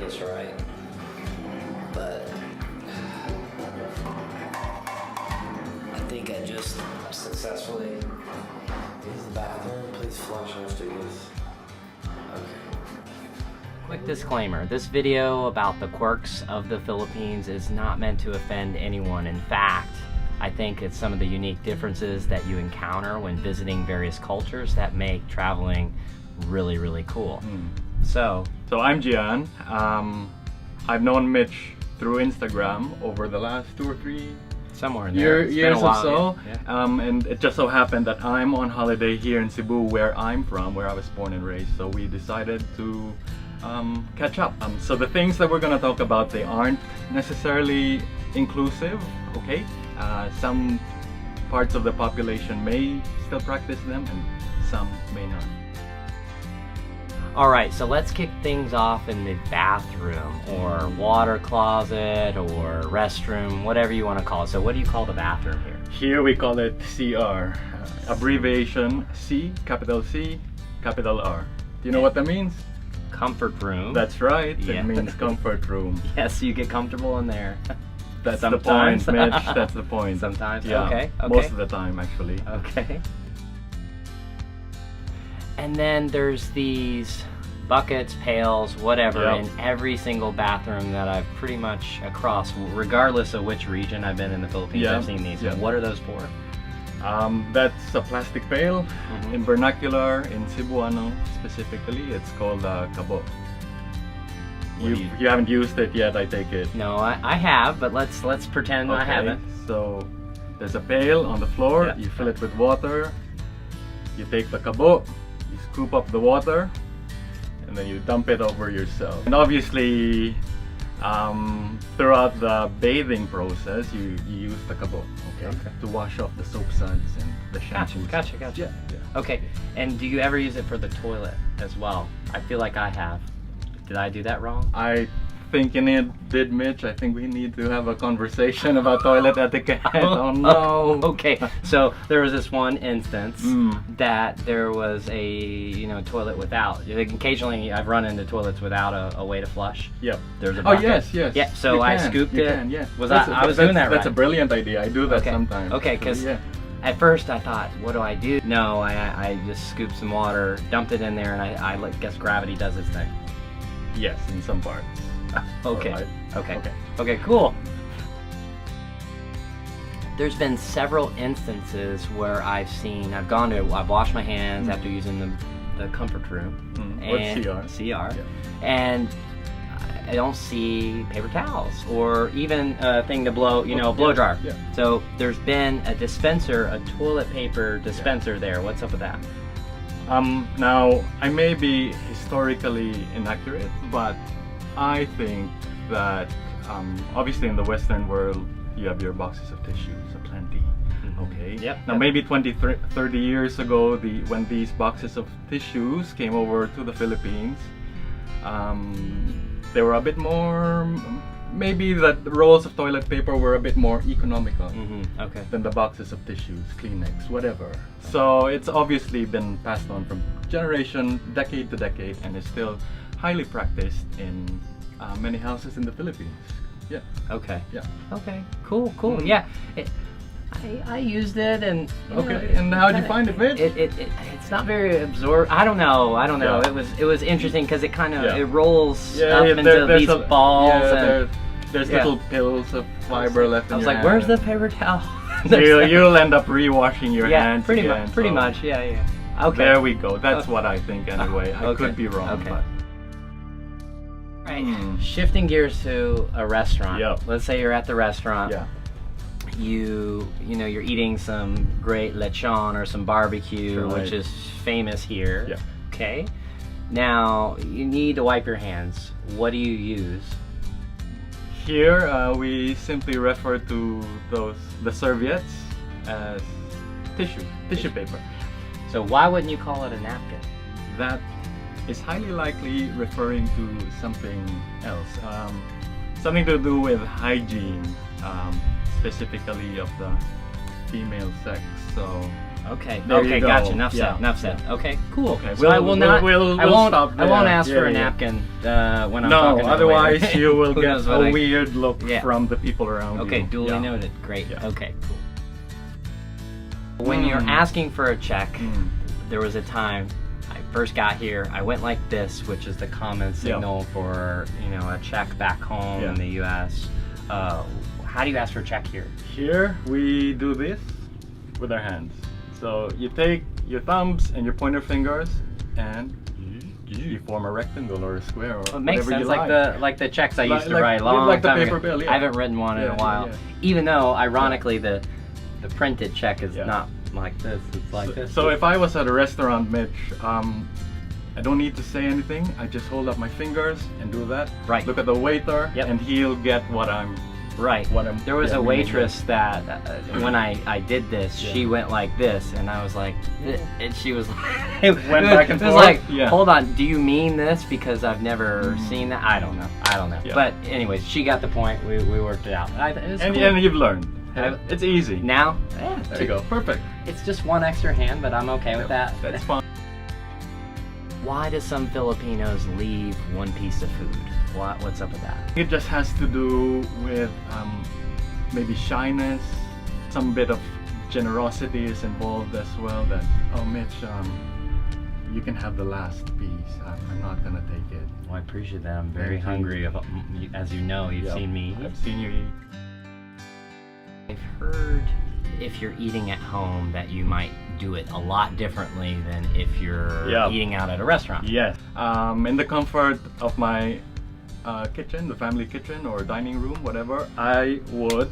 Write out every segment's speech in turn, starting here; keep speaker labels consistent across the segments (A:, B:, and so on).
A: this right, but I think I just successfully use the bathroom. Please flush after use. Okay.
B: Quick disclaimer, this video about the quirks of the Philippines is not meant to offend anyone. In fact, I think it's some of the unique differences that you encounter when visiting various cultures that make traveling really, really cool. So
C: I'm Gian. I've known Mitch through Instagram over the last 2 or 3
B: somewhere in there.
C: years or so.
B: Yeah.
C: And it just so happened that I'm on holiday here in Cebu, where I'm from, where I was born and raised. So we decided to catch up. So the things that we're gonna talk about, they aren't necessarily inclusive, okay? Some parts of the population may still practice them and some may not.
B: Alright, so let's kick things off in the bathroom or water closet or restroom, whatever you want to call it. So what do you call the bathroom here?
C: Here we call it CR, abbreviation C, capital R. Do you know what that means?
B: Comfort room.
C: That's right,
B: Yeah.
C: it means comfort room.
B: Yes, you get comfortable in there.
C: That's
B: Sometimes.
C: the point, Mitch, that's the point.
B: Sometimes,
C: Yeah,
B: okay.
C: most of the time actually.
B: Okay. And then there's these buckets, pails, whatever,
C: Yep.
B: in every single bathroom that I've pretty much across, regardless of which region I've been in the Philippines,
C: Yeah.
B: I've seen these.
C: Yeah.
B: What are those for?
C: That's a plastic pail. In vernacular, in Cebuano specifically, it's called kabo.
B: What do
C: You haven't used it yet, I take it.
B: No, I have, but let's pretend I haven't.
C: So there's a pail on the floor,
B: Yeah.
C: you fill it with water, you take the kabo, you scoop up the water, and then you dump it over yourself. And obviously, throughout the bathing process, you use the kabo, okay? To wash off the soap suds and the shampoos.
B: Gotcha.
C: Yeah.
B: Okay, and do you ever use it for the toilet as well? I feel like I have. Did I do that wrong?
C: I think you did, Mitch. I think we need to have a conversation about toilet etiquette. Oh no.
B: Okay, so there was this one instance that there was a toilet without. Occasionally, I've run into toilets without a way to flush.
C: Yep.
B: There's a
C: Oh
B: bucket.
C: yes.
B: Yeah. So
C: You
B: I
C: can,
B: scooped
C: you
B: it.
C: Can, yeah.
B: Was I was doing that right?
C: That's a brilliant idea. I do that sometimes.
B: Okay, because at first I thought, what do I do? No, I just scooped some water, dumped it in there, and I guess gravity does its thing.
C: Yes, in some parts.
B: Okay.
C: Alright.
B: Okay, cool. There's been several instances where I've washed my hands after using the comfort room.
C: Or
B: and
C: CR.
B: Yeah. And I don't see paper towels or even a thing to blow, blow dryer.
C: Yeah.
B: So there's been a toilet paper dispenser there. What's up with that?
C: Now, I may be historically inaccurate, but I think that obviously in the Western world, you have your boxes of tissues, aplenty. Okay.
B: Yep.
C: Now, maybe 20, 30 years ago, when these boxes of tissues came over to the Philippines, they were a bit more. Maybe that the rolls of toilet paper were a bit more economical
B: Okay.
C: than the boxes of tissues, Kleenex, whatever. So it's obviously been passed on from generation, decade to decade, and is still highly practiced in many houses in the Philippines. Yeah.
B: Okay.
C: Yeah.
B: Okay. Cool. Yeah. I used it and
C: Okay. And how'd you find it, Mitch?
B: It's not very absorbed. I don't know.
C: Yeah.
B: It was interesting because it kind of
C: Yeah.
B: it rolls
C: Yeah,
B: up
C: yeah,
B: into
C: there's
B: these
C: a-
B: balls
C: Yeah,
B: and
C: there's little pills of fiber left in
B: I was
C: your
B: like, "Where's
C: hand.
B: the paper towel?"
C: You'll end up re-washing your hands
B: pretty
C: again,
B: much. Pretty
C: so-
B: much. Yeah. Okay.
C: There we go. That's
B: Okay.
C: what I think anyway. I
B: Okay.
C: could be wrong,
B: Okay.
C: but
B: Right. Shifting gears to a restaurant.
C: Yep.
B: Let's say you're at the restaurant.
C: yeah.
B: You're eating some great lechon or some barbecue,
C: Right.
B: which is famous here.
C: Yeah.
B: Okay. Now you need to wipe your hands. What do you use?
C: Here we simply refer to the serviettes as tissue paper.
B: So why wouldn't you call it a napkin?
C: That is highly likely referring to something else, something to do with hygiene, specifically of the female sex. So
B: Okay.
C: There
B: Okay.
C: you go.
B: Gotcha. Enough
C: Yeah.
B: said. Enough said. Okay. Cool.
C: Okay,
B: So I will not.
C: we'll
B: I won't.
C: stop
B: I won't
C: there.
B: ask for a
C: Yeah, yeah.
B: napkin when I'm
C: No,
B: talking to her
C: otherwise
B: later.
C: you will
B: Who
C: get
B: knows what
C: a
B: I-
C: weird look
B: Yeah.
C: from the people around
B: Okay.
C: you.
B: Duly
C: Yeah.
B: noted. Great.
C: Yeah.
B: Okay. Cool. When you're asking for a check, there was a time I first got here. I went like this, which is the common signal for a check back home in the U.S. How do you ask for a check here?
C: Here we do this with our hands. So you take your thumbs and your pointer fingers and you form a rectangle or a square or
B: It makes
C: whatever
B: sense,
C: you
B: like the checks I used to
C: Like-
B: write long
C: like the
B: time
C: paper
B: ago.
C: bill, yeah.
B: I haven't written one in
C: Yeah,
B: a while.
C: yeah.
B: Even though, ironically, the printed check is
C: Yeah.
B: not like this. It's like this.
C: So if I was at a restaurant, Mitch, I don't need to say anything. I just hold up my fingers and do that.
B: Right.
C: Look at the waiter,
B: Yep.
C: and he'll get what I'm.
B: Right.
C: What I'm.
B: There was
C: yeah,
B: a waitress that when I did this, she went like this, and I was like, and she was like,
C: Went back and
B: it was
C: forth?
B: like,
C: Yeah.
B: hold on, do you mean this? Because I've never seen that. I don't know.
C: Yeah.
B: But anyways, she got the point. We worked it out. It was
C: And,
B: cool.
C: and you've learned.
B: I-
C: It's easy.
B: Now,
C: There you go. Perfect.
B: it's just one extra hand, but I'm okay with that.
C: That's fine.
B: Why do some Filipinos leave one piece of food? What's up with that?
C: It just has to do with maybe shyness. Some bit of generosity is involved as well. That Mitch, you can have the last piece. I'm not gonna take it.
B: Well, I appreciate that. I'm very
C: Thank you.
B: hungry. As you know, you've
C: Yep.
B: seen me eat.
C: I've seen you eat.
B: I've heard if you're eating at home that you might do it a lot differently than if you're
C: Yeah.
B: eating out at a restaurant.
C: Yes. In the comfort of my kitchen, the family kitchen or dining room, whatever, I would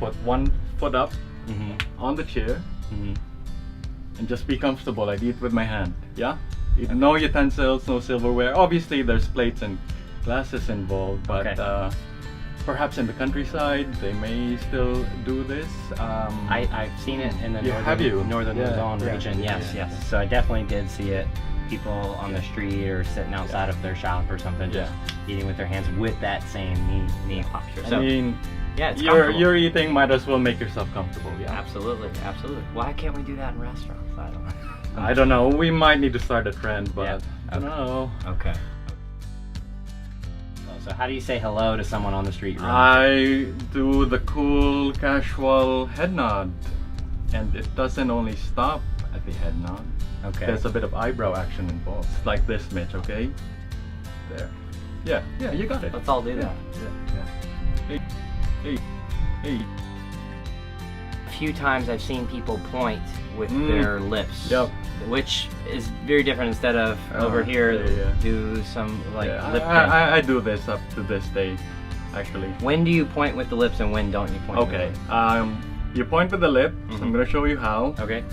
C: put one foot up
B: Mm-hmm.
C: on the chair
B: Mm-hmm.
C: and just be comfortable. I'd eat with my hand. Yeah? No utensils, no silverware. Obviously, there's plates and glasses involved, but
B: Okay.
C: perhaps in the countryside, they may still do this.
B: I've seen it in the
C: Yeah, have you?
B: northern
C: Yeah,
B: Luzon
C: yeah,
B: region. Yes,
C: yeah,
B: yes.
C: yeah.
B: So I definitely did see it. People on the street or sitting outside of their shop or something, just eating with their hands with that same knee posture.
C: I
B: So
C: mean,
B: yeah, it's comfortable.
C: you're eating, might as well make yourself comfortable. Yeah.
B: Absolutely, absolutely. Why can't we do that in restaurants? I don't know.
C: I don't know. We might need to start a trend, but
B: Yeah.
C: I don't know.
B: Okay. So how do you say hello to someone on the street? you run
C: I do the cool, casual head nod, and it doesn't only stop at the head nod.
B: into? Okay.
C: There's a bit of eyebrow action involved, like this, Mitch. Okay, there. Yeah, you got it.
B: Let's all do that.
C: Yeah. Hey.
B: A few times I've seen people point with
C: Mm.
B: their lips.
C: Yep.
B: Which is very different instead of over here
C: yeah.
B: do some like
C: Yeah,
B: lip thing.
C: I do this up to this day, actually.
B: When do you point with the lips and when don't you point with the
C: Okay.
B: lips?
C: You point with the lip.
B: Mhm.
C: I'm gonna show you how.
B: Okay.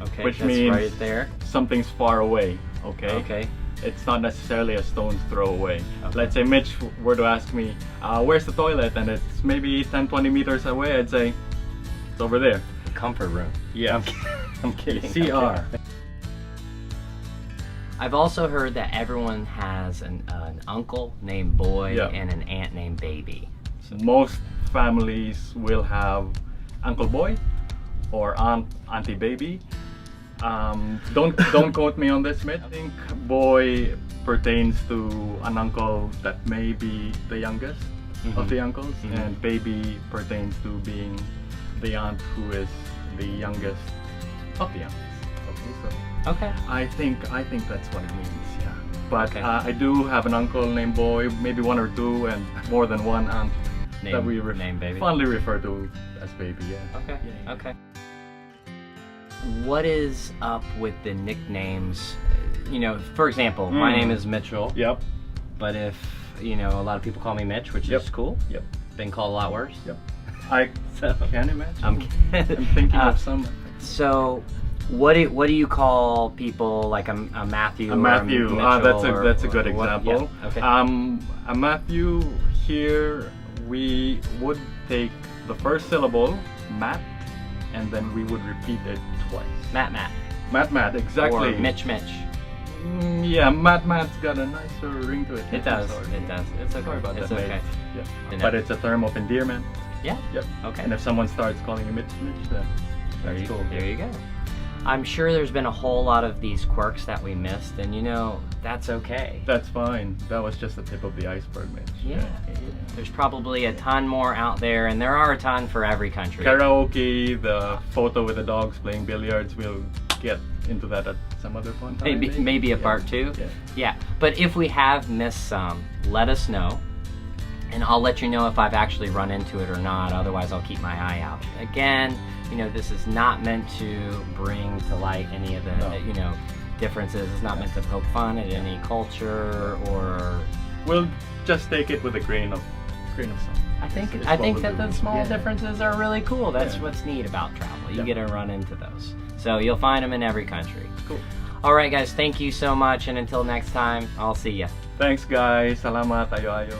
B: Okay,
C: Which
B: that's
C: means
B: right there.
C: something's far away. Okay.
B: Okay.
C: It's not necessarily a stone's throw away.
B: Okay.
C: Let's say Mitch were to ask me, where's the toilet? And it's maybe 10-20 meters away. I'd say, it's over there.
B: Comfort room.
C: Yeah.
B: I'm kidding.
C: CR.
B: I've also heard that everyone has an uncle named Boy
C: Yeah.
B: and an aunt named Baby.
C: Most families will have Uncle Boy or Auntie Baby. Don't quote me on this, Mitch. I think Boy pertains to an uncle that may be the youngest of the uncles,
B: Mhm.
C: and Baby pertains to being the aunt who is the youngest of the youngest. Okay, so
B: Okay.
C: I think that's what it means. Yeah, but
B: Okay.
C: I do have an uncle named Boy, maybe one or two, and more than one aunt that we
B: name Baby.
C: fondly refer to as Baby. Yeah.
B: Okay.
C: Yeah.
B: Okay. What is up with the nicknames? You know, for example, my name is Mitchell,
C: Yep.
B: but if a lot of people call me Mitch, which
C: Yep.
B: is cool.
C: Yep.
B: Been called a lot worse.
C: Yep. I
B: So
C: can imagine.
B: I'm
C: thinking of some.
B: So, what do you call people like a Matthew?
C: A Matthew.
B: Or a Mitchell
C: That's a
B: or
C: good
B: what?
C: example.
B: Yeah. Okay.
C: A Matthew here, we would take the first syllable, Matt, and then we would repeat it twice.
B: Matt.
C: Matt, exactly.
B: Or Mitch.
C: Yeah, Matt's got a nicer ring to it.
B: It does.
C: Sorry.
B: It does. It's okay.
C: Sorry about
B: It's
C: that,
B: okay.
C: mate. Yeah.
B: You know.
C: But it's a term of endearment.
B: Yeah?
C: Yep.
B: Okay.
C: And if someone starts calling you Mitch, then that's cool.
B: There you go. I'm sure there's been a whole lot of these quirks that we missed, and you know, that's okay.
C: That's fine. That was just the tip of the iceberg, Mitch.
B: Yeah. There's probably a ton more out there, and there are a ton for every country.
C: Karaoke, the photo with the dogs playing billiards, we'll get into that at some other point.
B: Maybe a part 2. Yeah. But if we have missed some, let us know. And I'll let you know if I've actually run into it or not. Otherwise, I'll keep my eye out. Again, you know, this is not meant to bring to light any of the, you know, differences. It's not meant to poke fun at any culture or.
C: We'll just take it with a grain of salt.
B: I think that the small differences are really cool. That's what's neat about travel. You get to run into those. So you'll find them in every country.
C: Cool.
B: All right, guys. Thank you so much, and until next time, I'll see ya.
C: Thanks, guys. Salamat. Ayo.